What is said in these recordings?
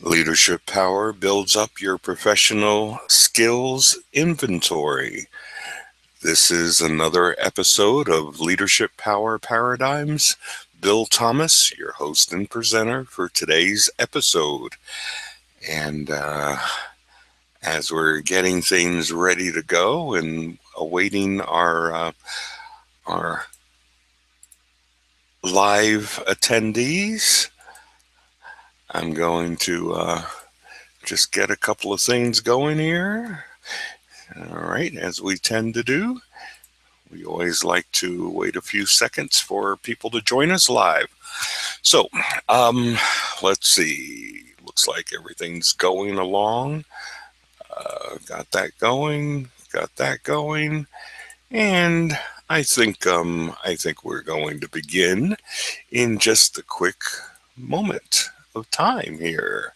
Leadership Power builds up your professional skills inventory. This is another episode of Leadership Power Paradigms. Bill Thomas, your host and presenter for today's episode. And as we're getting things ready to go and awaiting our live attendees, I'm going to just get a couple of things going here. All right, as we tend to do, we always like to wait a few seconds for people to join us live. So, um, let's see. Looks like everything's going along. Got that going. Got that going. And I think we're going to begin in just a quick moment of time here.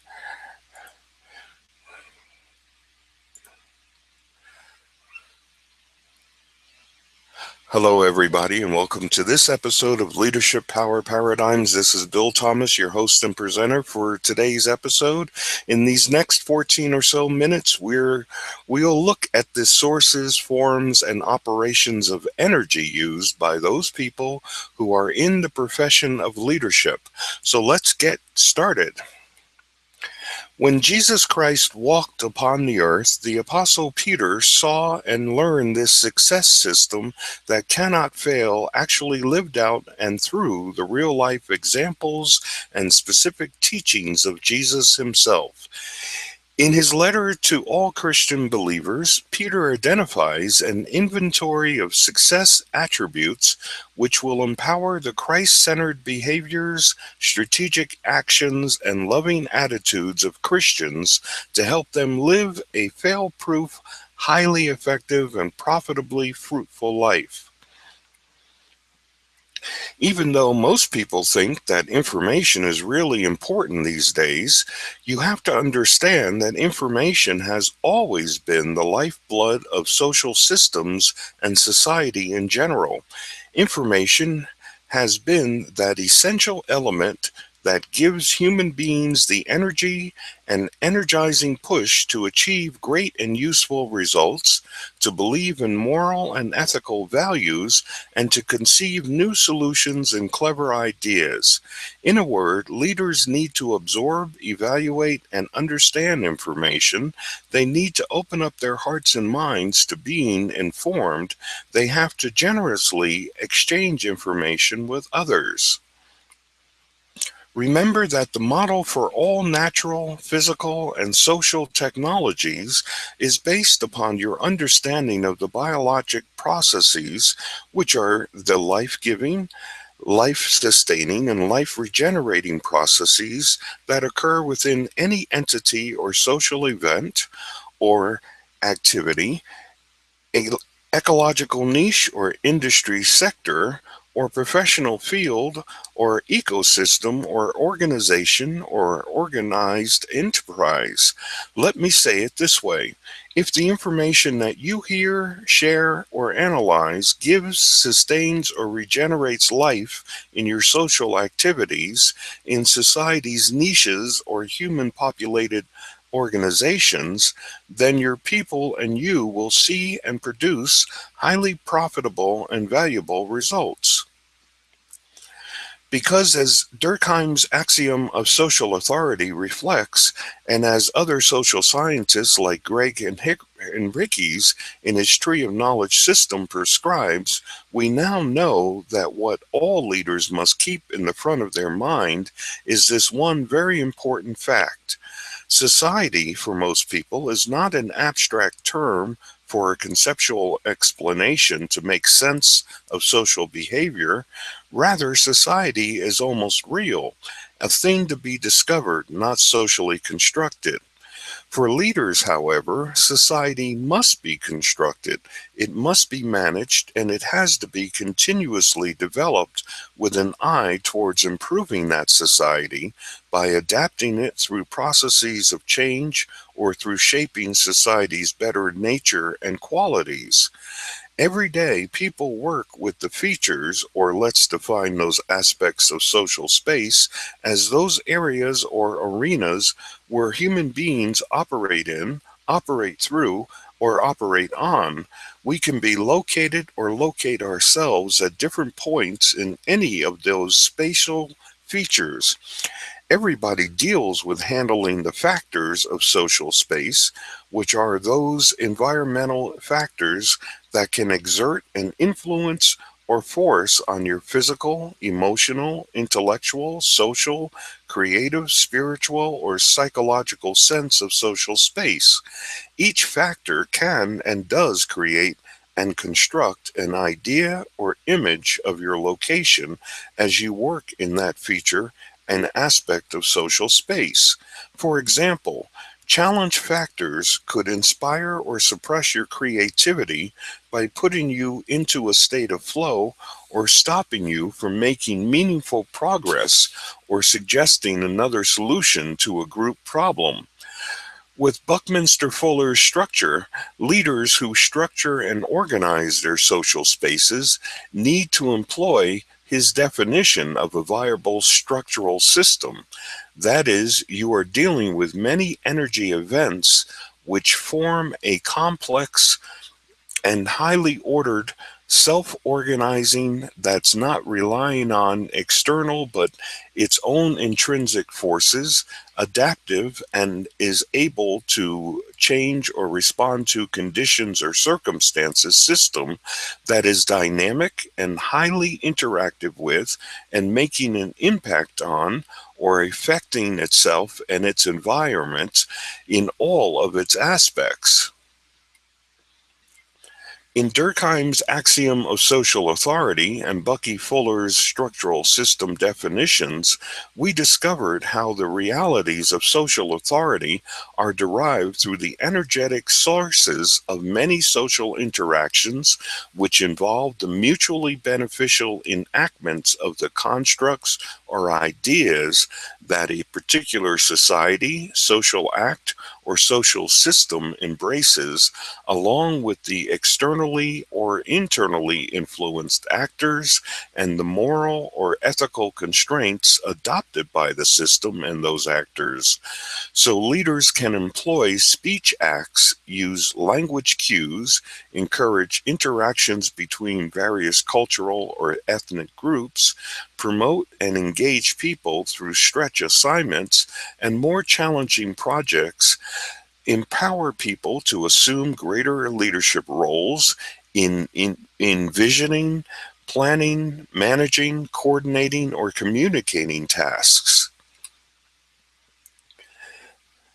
Hello, everybody, and welcome to this episode of Leadership Power Paradigms. This is Bill Thomas, your host and presenter for today's episode. In these next 14 or so minutes, we'll look at the sources, forms, and operations of energy used by those people who are in the profession of leadership. So let's get started. When Jesus Christ walked upon the earth, the Apostle Peter saw and learned this success system that cannot fail actually lived out and through the real life examples and specific teachings of Jesus himself. In his letter to all Christian believers, Peter identifies an inventory of success attributes which will empower the Christ centered behaviors, strategic actions, and loving attitudes of Christians to help them live a fail proof, highly effective, and profitably fruitful life. Even though most people think that information is really important these days, you have to understand that information has always been the lifeblood of social systems and society in general. Information has been that essential element that gives human beings the energy and energizing push to achieve great and useful results, to believe in moral and ethical values, and to conceive new solutions and clever ideas. In a word, leaders need to absorb, evaluate, and understand information. They need to open up their hearts and minds to being informed. They have to generously exchange information with others. Remember that the model for all natural, physical, and social technologies is based upon your understanding of the biologic processes, which are the life giving, life sustaining, and life regenerating processes that occur within any entity or social event or activity, a ecological niche or industry sector, or professional field or ecosystem or organization or organized enterprise. Let me say it this way. If the information that you hear, share, or analyze gives, sustains, or regenerates life in your social activities, in society's niches or human populated organizations, then your people and you will see and produce highly profitable and valuable results. Because, as Durkheim's axiom of social authority reflects, and as other social scientists like Greg Enriquez in his Tree of Knowledge system prescribes, we now know that what all leaders must keep in the front of their mind is this one very important fact. Society, for most people, is not an abstract term for a conceptual explanation to make sense of social behavior. Rather, society is almost real, a thing to be discovered, not socially constructed. For leaders, however, society must be constructed, it must be managed, and it has to be continuously developed with an eye towards improving that society by adapting it through processes of change or through shaping society's better nature and qualities. Every day, people work with the features, or let's define those aspects of social space as those areas or arenas where human beings operate in, operate through, or operate on. We can be located or locate ourselves at different points in any of those spatial features. Everybody deals with handling the factors of social space, which are those environmental factors that can exert an influence or force on your physical, emotional, intellectual, social, creative, spiritual, or psychological sense of social space. Each factor can and does create and construct an idea or image of your location as you work in that feature and aspect of social space. For example, challenge factors could inspire or suppress your creativity by putting you into a state of flow or stopping you from making meaningful progress or suggesting another solution to a group problem. With Buckminster Fuller's structure, leaders who structure and organize their social spaces need to employ his definition of a viable structural system. That is, you are dealing with many energy events which form a complex and highly ordered self organizing that's not relying on external but its own intrinsic forces, adaptive, and is able to change or respond to conditions or circumstances system that is dynamic and highly interactive with and making an impact on or affecting itself and its environment in all of its aspects. In Durkheim's axiom of social authority and Bucky Fuller's structural system definitions, we discovered how the realities of social authority are derived through the energetic sources of many social interactions, which involve the mutually beneficial enactments of the constructs or ideas that a particular society, social act, or social system embraces, along with the externally or internally influenced actors and the moral or ethical constraints adopted by the system and those actors. So leaders can employ speech acts, use language cues, encourage interactions between various cultural or ethnic groups, promote and engage people through stretch assignments and more challenging projects, empower people to assume greater leadership roles in envisioning, planning, managing, coordinating, or communicating tasks.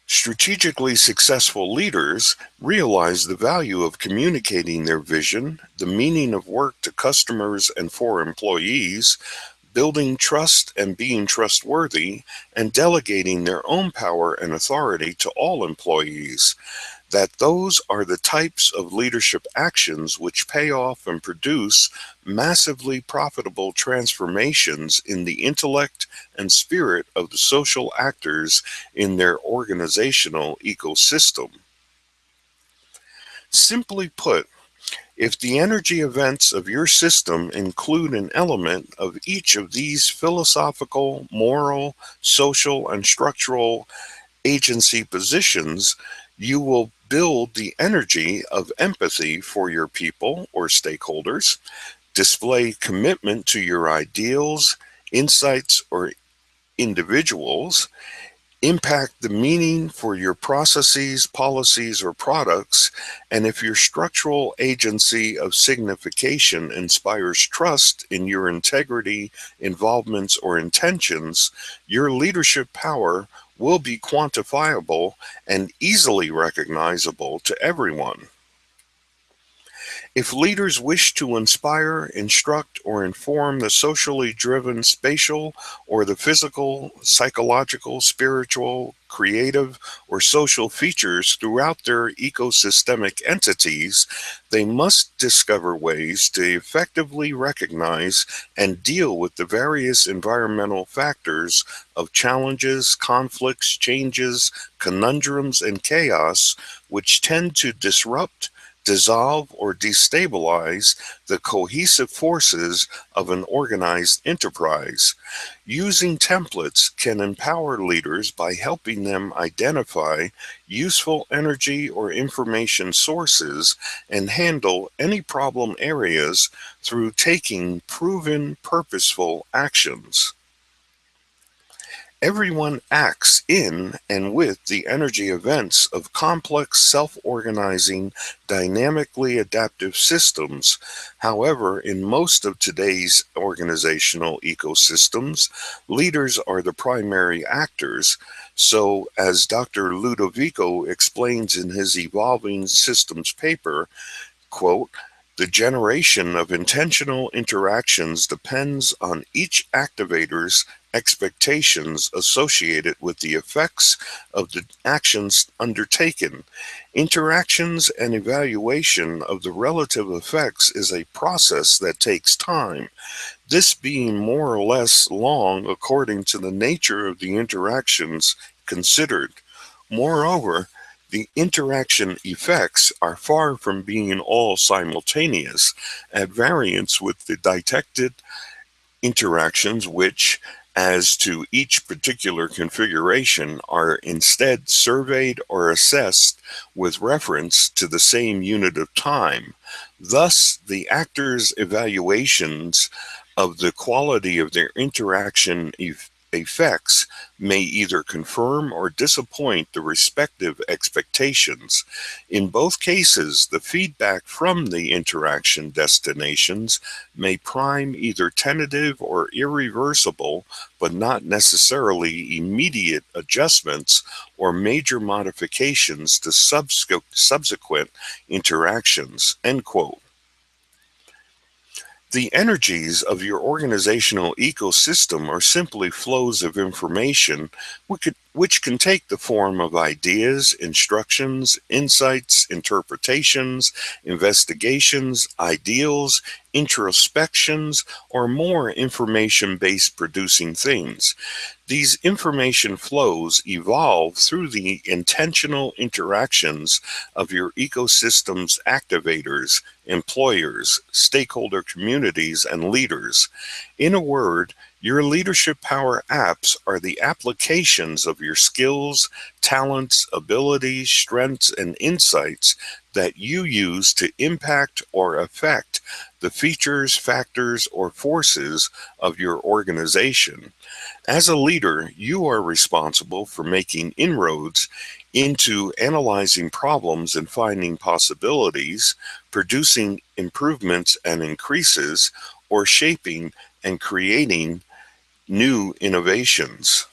Strategically successful leaders realize the value of communicating their vision, the meaning of work to customers and for employees, building trust and being trustworthy, and delegating their own power and authority to all employees. That those are the types of leadership actions which pay off and produce massively profitable transformations in the intellect and spirit of the social actors in their organizational ecosystem. Simply put, if the energy events of your system include an element of each of these philosophical, moral, social, and structural agency positions, you will build the energy of empathy for your people or stakeholders, display commitment to your ideals, insights, or individuals, impact the meaning for your processes, policies, or products, and if your structural agency of signification inspires trust in your integrity, involvements, or intentions, your leadership power will be quantifiable and easily recognizable to everyone. If leaders wish to inspire, instruct, or inform the socially driven spatial or the physical, psychological, spiritual, creative, or social features throughout their ecosystemic entities, they must discover ways to effectively recognize and deal with the various environmental factors of challenges, conflicts, changes, conundrums, and chaos which tend to disrupt, dissolve or destabilize the cohesive forces of an organized enterprise. Using templates can empower leaders by helping them identify useful energy or information sources and handle any problem areas through taking proven purposeful actions. Everyone acts in and with the energy events of complex, self organizing, dynamically adaptive systems. However, in most of today's organizational ecosystems, leaders are the primary actors. So, as Dr. Ludovico explains in his Evolving Systems paper, quote, the generation of intentional interactions depends on each activator's expectations associated with the effects of the actions undertaken. Interactions and evaluation of the relative effects is a process that takes time, this being more or less long according to the nature of the interactions considered. Moreover, the interaction effects are far from being all simultaneous, at variance with the detected interactions which, as to each particular configuration, are instead surveyed or assessed with reference to the same unit of time. Thus, the actors' evaluations of the quality of their interaction effects may either confirm or disappoint the respective expectations. In both cases, the feedback from the interaction destinations may prime either tentative or irreversible, but not necessarily immediate adjustments or major modifications to subsequent interactions. End quote. The energies of your organizational ecosystem are simply flows of information which can take the form of ideas, instructions, insights, interpretations, investigations, ideals, introspections, or more information based producing things. These information flows evolve through the intentional interactions of your ecosystem's activators, employers, stakeholder communities, and leaders. In a word, your leadership power apps are the applications of your skills, talents, abilities, strengths, and insights that you use to impact or affect the features, factors, or forces of your organization. As a leader, you are responsible for making inroads into analyzing problems and finding possibilities, producing improvements and increases, or shaping and creating new innovations.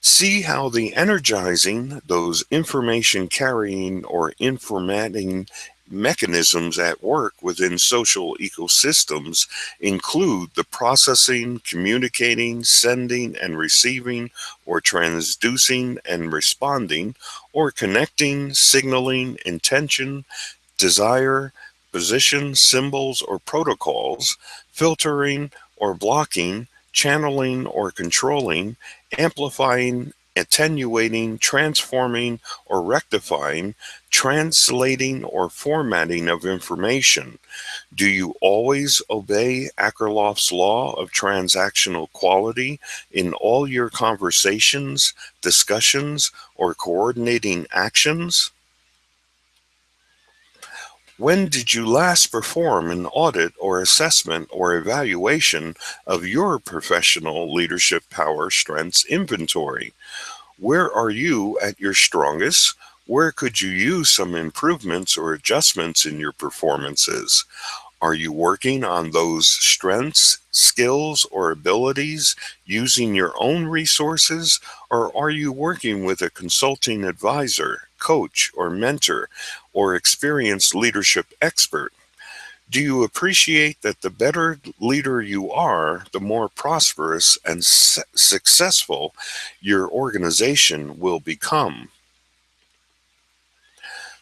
See how the energizing, those information carrying or informating mechanisms at work within social ecosystems include the processing, communicating, sending and receiving, or transducing and responding, or connecting, signaling, intention, desire, position, symbols, or protocols, filtering or blocking, channeling or controlling, amplifying, attenuating, transforming or rectifying, translating or formatting of information. Do you always obey Akerlof's law of transactional quality in all your conversations, discussions, or coordinating actions? When did you last perform an audit or assessment or evaluation of your professional leadership power strengths inventory? Where are you at your strongest? Where could you use some improvements or adjustments in your performances? Are you working on those strengths, skills, or abilities using your own resources, or are you working with a consulting advisor, coach, or mentor, or experienced leadership expert? Do you appreciate that the better leader you are, the more prosperous and successful your organization will become?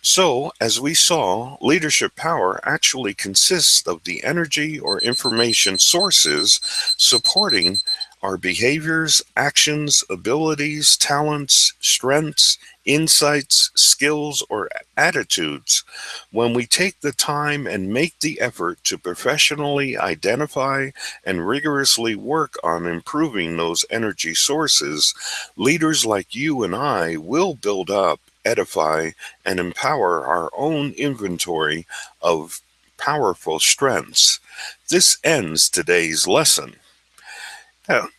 So, as we saw, leadership power actually consists of the energy or information sources supporting our behaviors, actions, abilities, talents, strengths, insights, skills, or attitudes. When we take the time and make the effort to professionally identify and rigorously work on improving those energy sources, leaders like you and I will build up, edify, and empower our own inventory of powerful strengths. This ends today's lesson.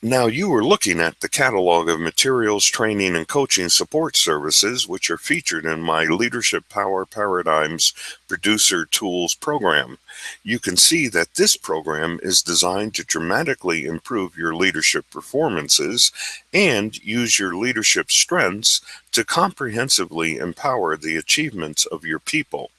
Now, you were looking at the catalog of materials, training, and coaching support services, which are featured in my Leadership Power Paradigms Producer Tools program. You can see that this program is designed to dramatically improve your leadership performances and use your leadership strengths to comprehensively empower the achievements of your people.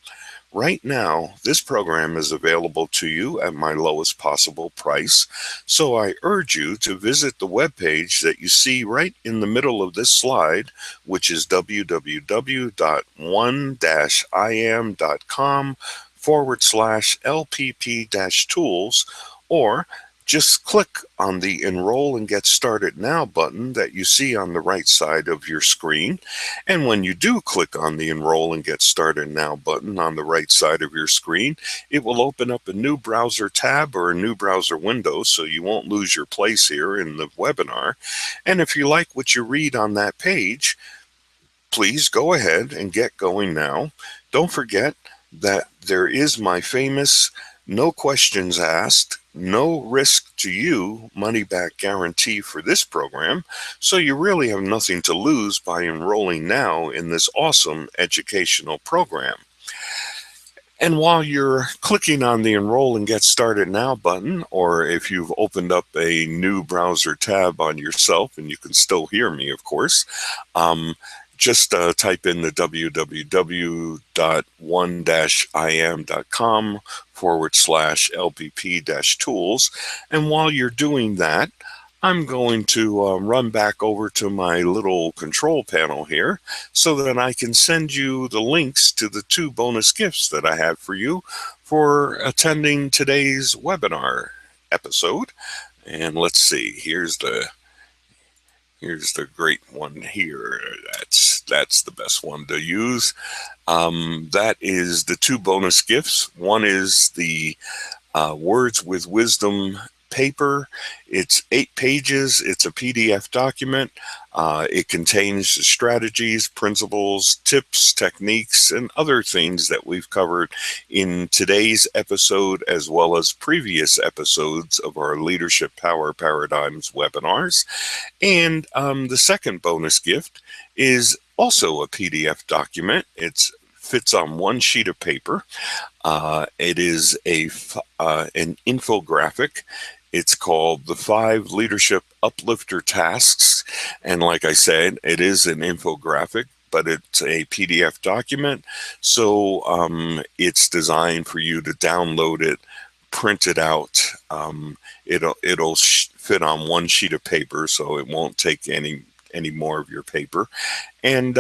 Right now, this program is available to you at my lowest possible price, so I urge you to visit the webpage that you see right in the middle of this slide, which is www.one-iam.com/LPP-tools, or just click on the Enroll and Get Started Now button that you see on the right side of your screen. And when you do click on the Enroll and Get Started Now button on the right side of your screen, it will open up a new browser tab or a new browser window, so you won't lose your place here in the webinar. And if you like what you read on that page, please go ahead and get going now. Don't forget that there is my famous no questions asked, no risk to you money back guarantee for this program, so you really have nothing to lose by enrolling now in this awesome educational program. And while you're clicking on the Enroll and Get Started Now button, or if you've opened up a new browser tab on yourself, and you can still hear me, of course, just type in the www.one-iam.com/LPP-tools. And while you're doing that, I'm going to run back over to my little control panel here so that I can send you the links to the 2 bonus gifts that I have for you for attending today's webinar episode. And let's see, here's the great one here. That's the best one to use. That is the 2 bonus gifts. One is the Words with Wisdom paper. It's 8 pages. It's a PDF document. It contains strategies, principles, tips, techniques, and other things that we've covered in today's episode, as well as previous episodes of our Leadership Power Paradigms webinars. And the second bonus gift is also a PDF document. It fits on 1 sheet of paper. It is an infographic. It's called the 5 Leadership Uplifter Tasks. And like I said, it is an infographic, but it's a PDF document. So it's designed for you to download it, print it out. It'll fit on 1 sheet of paper, so it won't take any more of your paper. And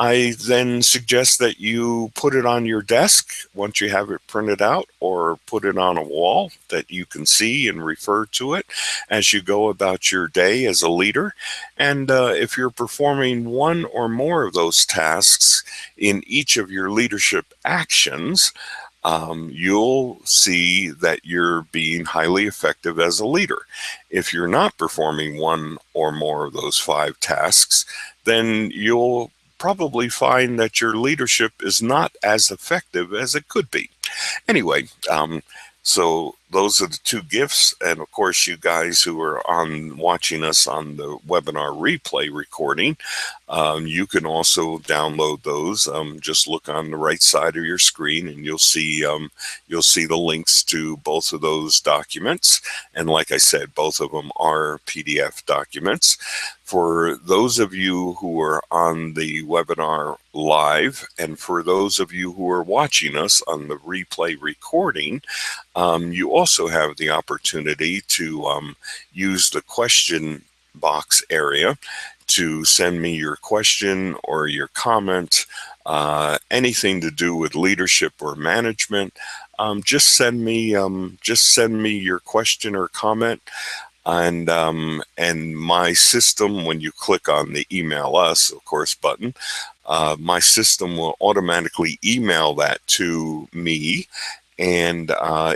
I then suggest that you put it on your desk once you have it printed out, or put it on a wall that you can see and refer to it as you go about your day as a leader. And if you're performing one or more of those tasks in each of your leadership actions, you'll see that you're being highly effective as a leader. If you're not performing one or more of those 5 tasks, then you'll probably find that your leadership is not as effective as it could be. Anyway, so those are the 2 gifts. And of course, you guys who are watching us on the webinar replay recording, you can also download those. Just look on the right side of your screen, and you'll see the links to both of those documents. And like I said, both of them are PDF documents. For those of you who are on the webinar live, and for those of you who are watching us on the replay recording, you also have the opportunity to use the question box area to send me your question or your comment, anything to do with leadership or management. Just send me your question or comment. And my system, when you click on the email us, of course, button, my system will automatically email that to me, and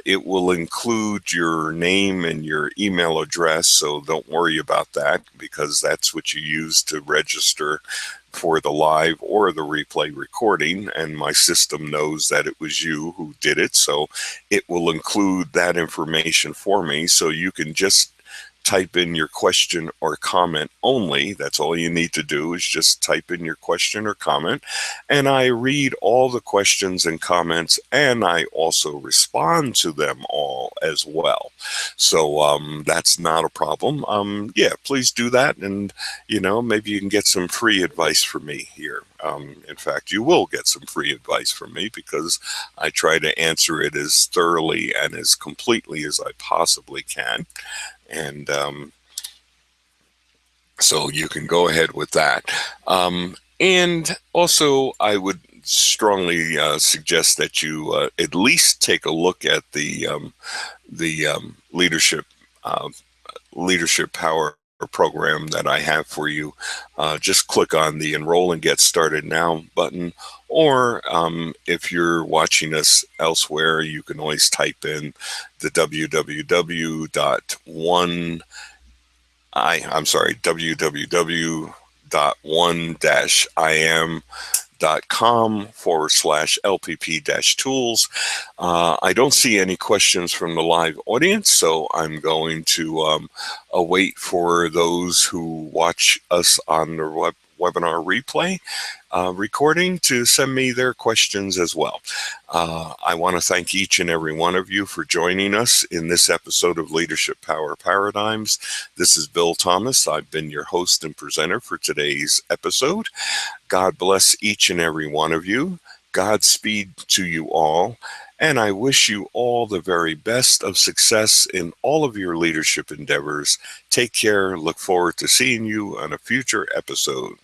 it will include your name and your email address. So don't worry about that, because that's what you use to register for the live or the replay recording, and my system knows that it was you who did it, so it will include that information for me. So you can just type in your question or comment only. That's all you need to do, is just type in your question or comment. And I read all the questions and comments, and I also respond to them all as well. So that's not a problem. Yeah, please do that. And, maybe you can get some free advice from me here. In fact, you will get some free advice from me, because I try to answer it as thoroughly and as completely as I possibly can. And so you can go ahead with that. And also, I would strongly suggest that you at least take a look at the leadership power program that I have for you. Just click on the Enroll and Get Started Now button, or if you're watching us elsewhere, you can always type in the www.1-im.com/LPP-tools. I don't see any questions from the live audience, so I'm going to await for those who watch us on the webinar replay recording to send me their questions as well. I want to thank each and every one of you for joining us in this episode of Leadership Power Paradigms. This is Bill Thomas. I've been your host and presenter for today's episode. God bless each and every one of you. Godspeed to you all. And I wish you all the very best of success in all of your leadership endeavors. Take care. Look forward to seeing you on a future episode.